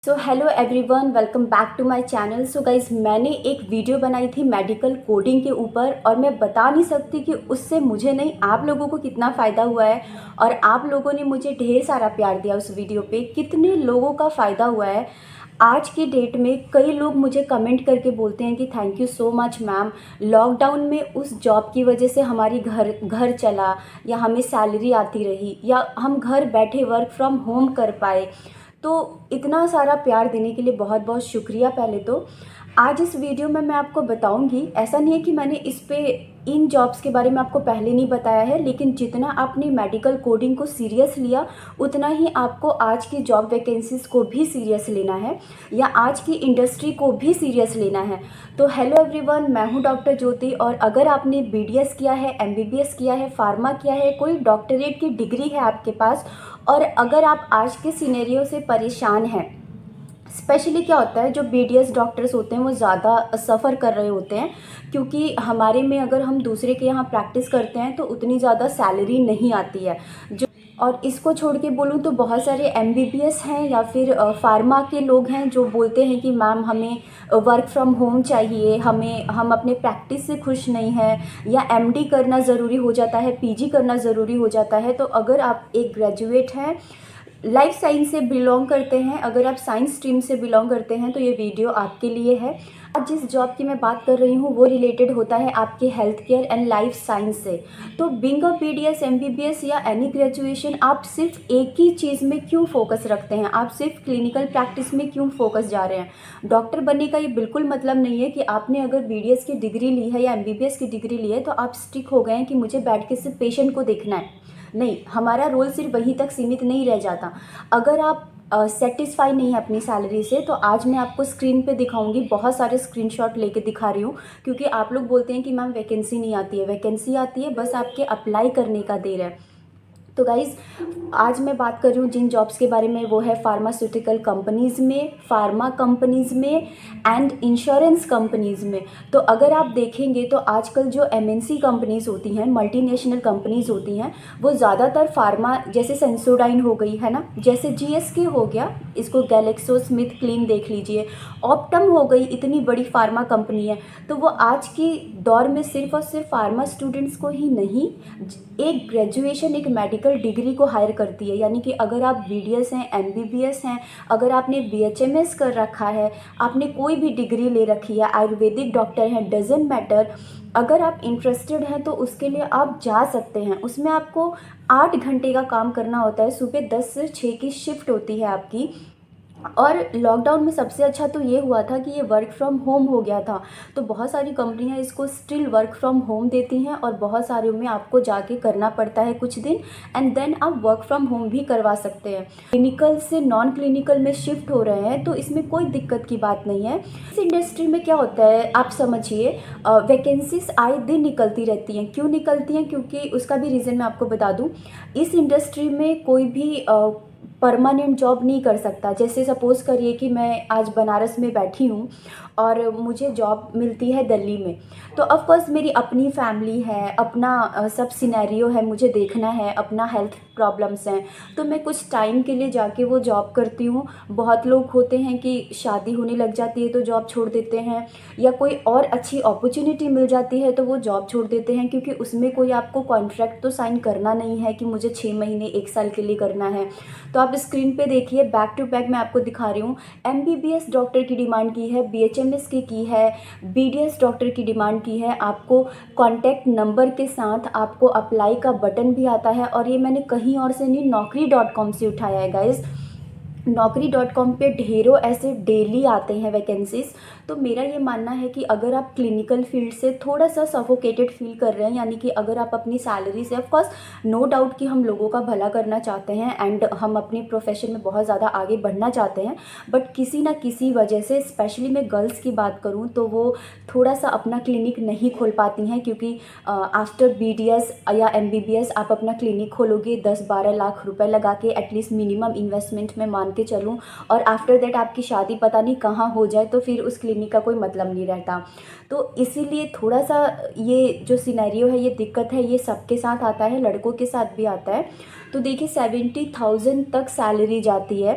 So hello everyone, welcome back to my channel. So guys, मैंने एक video बनाई थी मेडिकल कोडिंग के ऊपर और मैं बता नहीं सकती कि उससे मुझे नहीं आप लोगों को कितना फ़ायदा हुआ है। और आप लोगों ने मुझे ढेर सारा प्यार दिया उस वीडियो पे। कितने लोगों का फ़ायदा हुआ है। आज की डेट में कई लोग मुझे कमेंट करके बोलते हैं कि thank you so much ma'am, lockdown में उस जॉब की वजह से हमारी घर घर चला, या हमें सैलरी आती रही, या हम घर बैठे वर्क फ्रॉम होम कर पाए। तो इतना सारा प्यार देने के लिए बहुत बहुत शुक्रिया। पहले तो आज इस वीडियो में मैं आपको बताऊंगी, ऐसा नहीं है कि मैंने इस पे इन जॉब्स के बारे में आपको पहले नहीं बताया है, लेकिन जितना आपने मेडिकल कोडिंग को सीरियस लिया उतना ही आपको आज की जॉब वैकेंसीज़ को भी सीरियस लेना है, या आज की इंडस्ट्री को भी सीरियस लेना है। तो हेलो एवरीवन, मैं हूं डॉक्टर ज्योति। और अगर आपने बीडीएस किया है, एमबीबीएस किया है, फार्मा किया है, कोई डॉक्टरेट की डिग्री है आपके पास, और अगर आप आज के सिनेरियो से परेशान हैं, स्पेशली क्या होता है जो बीडीएस डॉक्टर्स होते हैं वो ज़्यादा सफ़र कर रहे होते हैं, क्योंकि हमारे में अगर हम दूसरे के यहाँ प्रैक्टिस करते हैं तो उतनी ज़्यादा सैलरी नहीं आती है। जो और इसको छोड़ के बोलूँ तो बहुत सारे एमबीबीएस हैं या फिर फार्मा के लोग हैं जो बोलते हैं कि मैम हमें वर्क फ्रॉम होम चाहिए, हम अपने प्रैक्टिस से खुश नहीं हैं, या एमडी करना ज़रूरी हो जाता है, पीजी करना ज़रूरी हो जाता है। तो अगर आप एक ग्रेजुएट हैं, लाइफ साइंस से बिलोंग करते हैं, अगर आप साइंस स्ट्रीम से बिलोंग करते हैं, तो ये वीडियो आपके लिए है। आज जिस जॉब की मैं बात कर रही हूँ वो रिलेटेड होता है आपके health care and life science से। तो बीइंग अ बीडीएस, एमबीबीएस या एनी ग्रेजुएशन, आप सिर्फ एक ही चीज़ में क्यों फोकस रखते हैं? आप सिर्फ क्लिनिकल प्रैक्टिस में क्यों फोकस जा रहे हैं? डॉक्टर बनने का ये बिल्कुल मतलब नहीं है कि आपने अगर बीडीएस की डिग्री ली है या एमबीबीएस की डिग्री ली है तो आप स्टिक हो गए हैं कि मुझे बैठ के सिर्फ पेशेंट को देखना है। नहीं, हमारा रोल सिर्फ वहीं तक सीमित नहीं रह जाता। अगर आप सेटिस्फाई नहीं है अपनी सैलरी से, तो आज मैं आपको स्क्रीन पे दिखाऊंगी, बहुत सारे स्क्रीनशॉट लेके दिखा रही हूँ, क्योंकि आप लोग बोलते हैं कि मैम वैकेंसी नहीं आती है। वैकेंसी आती है, बस आपके अप्लाई करने का देर है। तो गाइज़, आज मैं बात कर रही हूँ जिन जॉब्स के बारे में, वो है फार्मास्यूटिकल कंपनीज़ में, फार्मा कंपनीज़ में एंड इंश्योरेंस कंपनीज़ में। तो अगर आप देखेंगे तो आजकल जो एमएनसी कंपनीज़ होती हैं, मल्टीनेशनल कंपनीज़ होती हैं, वो ज़्यादातर फार्मा, जैसे सेंसोडाइन हो गई है ना, जैसे जीएसके हो गया, इसको गैलेक्सो स्मिथ क्लीन देख लीजिए, ऑप्टम हो गई, इतनी बड़ी फार्मा कंपनी है। तो वो आज की दौर में सिर्फ और सिर्फ फार्मा स्टूडेंट्स को ही नहीं, एक ग्रेजुएशन, एक मेडिकल डिग्री को हायर करती है। यानी कि अगर आप बीडीएस हैं, एमबीबीएस हैं, अगर आपने बीएचएमएस कर रखा है, आपने कोई भी डिग्री ले रखी है, आयुर्वेदिक डॉक्टर हैं, डजेंट मैटर, अगर आप इंटरेस्टेड हैं तो उसके लिए आप जा सकते हैं। उसमें आपको 8 घंटे का काम करना होता है, सुबह 10 से 6 की शिफ्ट होती है आपकी। और लॉकडाउन में सबसे अच्छा तो ये हुआ था कि ये वर्क फ्रॉम होम हो गया था। तो बहुत सारी कंपनियां इसको स्टिल वर्क फ्रॉम होम देती हैं, और बहुत सारे में आपको जाके करना पड़ता है कुछ दिन, एंड देन आप वर्क फ्रॉम होम भी करवा सकते हैं। क्लिनिकल से नॉन क्लिनिकल में शिफ्ट हो रहे हैं तो इसमें कोई दिक्कत की बात नहीं है। इस इंडस्ट्री में क्या होता है आप समझिए, वैकेंसीज आए दिन निकलती रहती हैं। क्यों निकलती हैं? क्योंकि उसका भी रीज़न मैं आपको बता दूँ। इस इंडस्ट्री में कोई भी परमानेंट जॉब नहीं कर सकता। जैसे सपोज़ करिए कि मैं आज बनारस में बैठी हूँ और मुझे जॉब मिलती है दिल्ली में, तो ऑफ कोर्स मेरी अपनी फैमिली है, अपना सब सिनेरियो है, मुझे देखना है, अपना हेल्थ प्रॉब्लम्स हैं, तो मैं कुछ टाइम के लिए जाके वो जॉब करती हूँ। बहुत लोग होते हैं कि शादी होने लग जाती है तो जॉब छोड़ देते हैं, या कोई और अच्छी अपॉर्चुनिटी मिल जाती है तो वो जॉब छोड़ देते हैं, क्योंकि उसमें कोई आपको कॉन्ट्रैक्ट तो साइन करना नहीं है कि मुझे 6 महीने 1 साल के लिए करना है। तो आप स्क्रीन पे देखिए, बैक टू बैक मैं आपको दिखा रही हूँ। एमबीबीएस डॉक्टर की डिमांड की है, बीएचएमएस की है, बीडीएस डॉक्टर की डिमांड की है। आपको कॉन्टैक्ट नंबर के साथ आपको अप्लाई का बटन भी आता है, और ये मैंने कहीं और से नहीं, naukri.com से उठाया है गाइज़। naukri.com पे ढेरों ऐसे डेली आते हैं वैकेंसीज़। तो मेरा ये मानना है कि अगर आप क्लिनिकल फील्ड से थोड़ा सा सफोकेटेड फील कर रहे हैं, यानी कि अगर आप अपनी सैलरी से, ऑफ कोर्स नो डाउट कि हम लोगों का भला करना चाहते हैं एंड हम अपने प्रोफेशन में बहुत ज़्यादा आगे बढ़ना चाहते हैं, बट किसी ना किसी वजह से, स्पेशली मैं गर्ल्स की बात करूँ तो वो थोड़ा सा अपना क्लिनिक नहीं खोल पाती हैं, क्योंकि आफ्टर बीडीएस या एमबीबीएस आप अपना क्लिनिक खोलोगे 10-12 लाख रुपए लगा के, एटलीस्ट मिनिमम इन्वेस्टमेंट में मान के चलूँ, और आफ्टर दैट आपकी शादी पता नहीं कहाँ हो जाए तो फिर उस क्लिनिक का कोई मतलब नहीं रहता। तो इसीलिए थोड़ा सा ये जो सिनेरियो है, ये दिक्कत है, ये सबके साथ आता है, लड़कों के साथ भी आता है। तो देखिए 70,000 तक सैलरी जाती है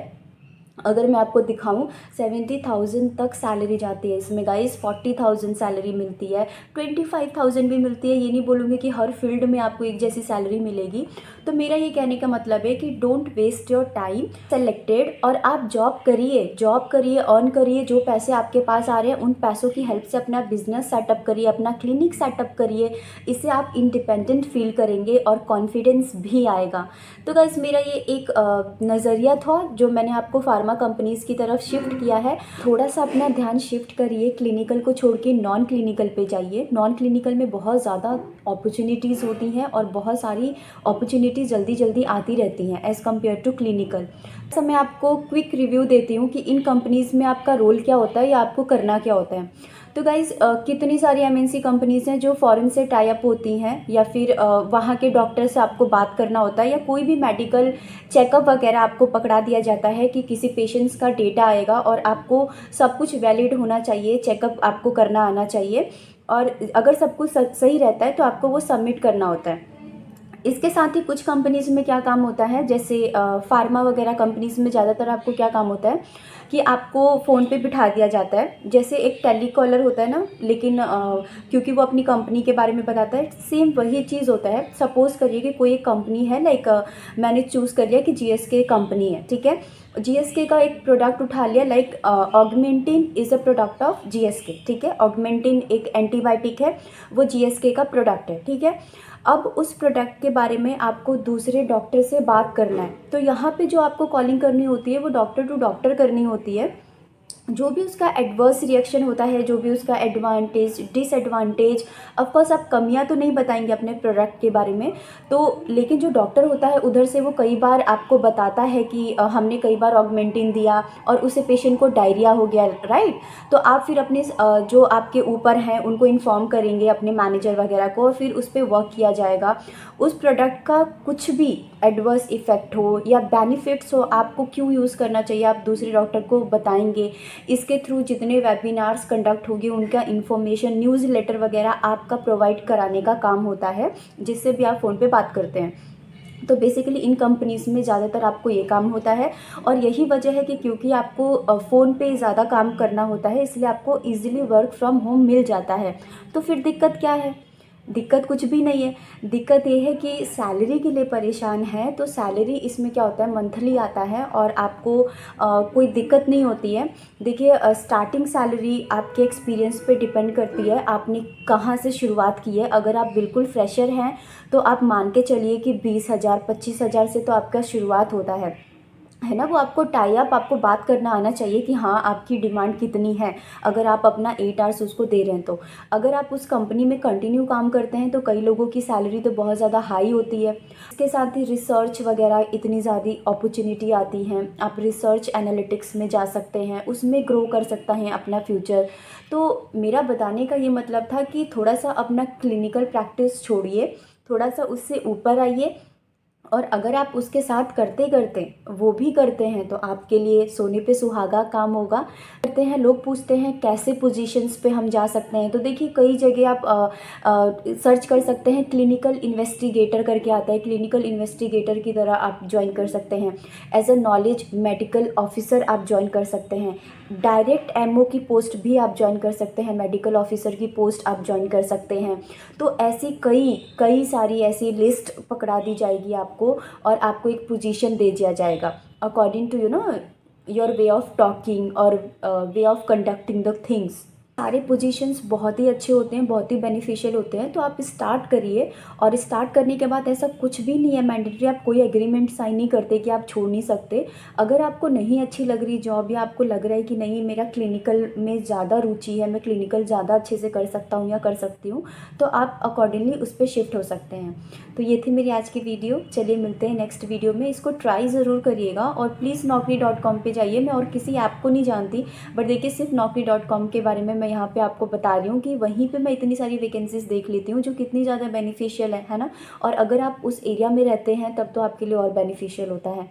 अगर मैं आपको दिखाऊं 70,000 तक सैलरी जाती है इसमें गाइस, 40,000 सैलरी मिलती है, 25,000 भी मिलती है। ये नहीं बोलूँगी कि हर फील्ड में आपको एक जैसी सैलरी मिलेगी। तो मेरा ये कहने का मतलब है कि don't waste your time selected, और आप जॉब करिए, अर्न करिए। जो पैसे आपके पास आ रहे हैं उन पैसों की हेल्प से अपना बिजनेस सेटअप करिए, अपना क्लिनिक सेटअप करिए। इससे आप इंडिपेंडेंट फील करेंगे और कॉन्फिडेंस भी आएगा। तो गाइस मेरा ये एक नज़रिया था जो मैंने आपको फार्मा कंपनीज़ की तरफ शिफ्ट किया है। थोड़ा सा अपना ध्यान शिफ्ट करिए, क्लिनिकल को छोड़ के नॉन क्लिनिकल पे जाइए। नॉन क्लिनिकल में बहुत ज़्यादा अपॉर्चुनिटीज़ होती हैं और बहुत सारी अपॉर्चुनिटीज़ जल्दी जल्दी आती रहती हैं एज़ कम्पेयर टू क्लिनिकल। तो मैं आपको क्विक रिव्यू देती हूँ कि इन कंपनीज़ में आपका रोल क्या होता है या आपको करना क्या होता है। तो गाइज़ कितनी सारी एमएनसी कंपनीज़ हैं जो फॉरेन से टाई अप होती हैं, या फिर वहाँ के डॉक्टर से आपको बात करना होता है, या कोई भी मेडिकल चेकअप वगैरह आपको पकड़ा दिया जाता है कि किसी पेशेंट्स का डेटा आएगा और आपको सब कुछ वैलिड होना चाहिए, चेकअप आपको करना आना चाहिए, और अगर सब कुछ सही रहता है तो आपको वो सबमिट करना होता है। इसके साथ ही कुछ कंपनीज़ में क्या काम होता है, जैसे फार्मा वगैरह कंपनीज़ में ज़्यादातर आपको क्या काम होता है कि आपको फ़ोन पे बिठा दिया जाता है। जैसे एक टेलीकॉलर होता है ना, लेकिन क्योंकि वो अपनी कंपनी के बारे में बताता है, सेम वही चीज़ होता है। सपोज़ करिए कि कोई एक कंपनी है, लाइक मैंने चूज़ कर लिया कि जीएसके कंपनी है, ठीक है। जीएसके का एक प्रोडक्ट उठा लिया, like Augmentin is a product of GSK, ठीक है। ऑगमेंटिन एक एंटीबायोटिक है, वो जीएसके का प्रोडक्ट है, ठीक है। अब उस प्रोडक्ट के बारे में आपको दूसरे डॉक्टर से बात करना है, तो यहाँ पे जो आपको कॉलिंग करनी होती है वो डॉक्टर टू डॉक्टर करनी होती है। जो भी उसका एडवर्स रिएक्शन होता है, जो भी उसका एडवांटेज डिसएडवांटेज, ऑफकोर्स आप कमियां तो नहीं बताएंगे अपने प्रोडक्ट के बारे में, तो लेकिन जो डॉक्टर होता है उधर से वो कई बार आपको बताता है कि हमने कई बार ऑगमेंटिन दिया और उसे पेशेंट को डायरिया हो गया, राइट। तो आप फिर अपने जो आपके ऊपर हैं उनको इन्फॉर्म करेंगे, अपने मैनेजर वगैरह को, और फिर उस पर वर्क किया जाएगा। उस प्रोडक्ट का कुछ भी एडवर्स इफ़ेक्ट हो या बेनिफिट्स हो, आपको क्यों यूज़ करना चाहिए, आप दूसरे डॉक्टर को बताएंगे। इसके थ्रू जितने वेबिनार्स कंडक्ट होंगे उनका इन्फॉर्मेशन, न्यूज़ लेटर वगैरह आपका प्रोवाइड कराने का काम होता है, जिससे भी आप फ़ोन पे बात करते हैं। तो बेसिकली इन कंपनीज़ में ज़्यादातर आपको ये काम होता है, और यही वजह है कि क्योंकि आपको फ़ोन पे ज़्यादा काम करना होता है, इसलिए आपको ईज़िली वर्क फ्रॉम होम मिल जाता है। तो फिर दिक्कत क्या है? दिक्कत कुछ भी नहीं है। दिक्कत ये है कि सैलरी के लिए परेशान है, तो सैलरी इसमें क्या होता है, मंथली आता है और आपको कोई दिक्कत नहीं होती है। देखिए स्टार्टिंग सैलरी आपके एक्सपीरियंस पे डिपेंड करती है, आपने कहाँ से शुरुआत की है। अगर आप बिल्कुल फ्रेशर हैं तो आप मान के चलिए कि 20,000 25,000 से तो आपका शुरुआत होता है ना। वो आपको टाई अप, आपको बात करना आना चाहिए कि हाँ आपकी डिमांड कितनी है, अगर आप अपना 8 आवर्स उसको दे रहे हैं तो। अगर आप उस कंपनी में कंटिन्यू काम करते हैं तो कई लोगों की सैलरी तो बहुत ज़्यादा हाई होती है। इसके साथ ही रिसर्च वगैरह इतनी ज़्यादा अपॉर्चुनिटी आती हैं, आप रिसर्च एनालिटिक्स में जा सकते हैं, उसमें ग्रो कर सकता है अपना फ्यूचर। तो मेरा बताने का ये मतलब था कि थोड़ा सा अपना क्लिनिकल प्रैक्टिस छोड़िए, थोड़ा सा उससे ऊपर आइए, और अगर आप उसके साथ करते करते वो भी करते हैं तो आपके लिए सोने पे सुहागा काम होगा। करते हैं, लोग पूछते हैं कैसे पोजीशंस पे हम जा सकते हैं, तो देखिए कई जगह आप सर्च कर सकते हैं, क्लिनिकल इन्वेस्टिगेटर करके आता है, क्लिनिकल इन्वेस्टिगेटर की तरह आप ज्वाइन कर सकते हैं। As a knowledge medical officer आप ज्वाइन कर सकते हैं, डायरेक्ट एमओ की पोस्ट भी आप ज्वाइन कर सकते हैं, मेडिकल ऑफिसर की पोस्ट आप ज्वाइन कर सकते हैं। तो ऐसी कई सारी ऐसी लिस्ट पकड़ा दी जाएगी आपको, और आपको एक पोजीशन दे दिया जाएगा according to your way of talking और way of conducting the things. सारे पोजीशंस बहुत ही अच्छे होते हैं, बहुत ही बेनिफिशियल होते हैं। तो आप स्टार्ट करिए, और स्टार्ट करने के बाद ऐसा कुछ भी नहीं है मैंडेटरी, आप कोई एग्रीमेंट साइन नहीं करते कि आप छोड़ नहीं सकते। अगर आपको नहीं अच्छी लग रही जॉब, या आपको लग रहा है कि नहीं मेरा क्लिनिकल में ज़्यादा रुचि है, मैं क्लिनिकल ज़्यादा अच्छे से कर सकता हूँ या कर सकती हूँ, तो आप अकॉर्डिंगली उस पर शिफ्ट हो सकते हैं। तो ये थी मेरी आज की वीडियो। चलिए मिलते हैं नेक्स्ट वीडियो में। इसको ट्राई ज़रूर करिएगा, और प्लीज़ naukri.com पे जाइए। मैं और किसी ऐप को नहीं जानती, बट देखिए सिर्फ naukri.com के बारे में मैं यहाँ पे आपको बता रही हूँ कि वहीं पे मैं इतनी सारी वैकेंसीज देख लेती हूँ जो कितनी ज़्यादा बेनिफिशियल है ना। और अगर आप उस एरिया में रहते हैं तब तो आपके लिए और बेनिफिशियल होता है।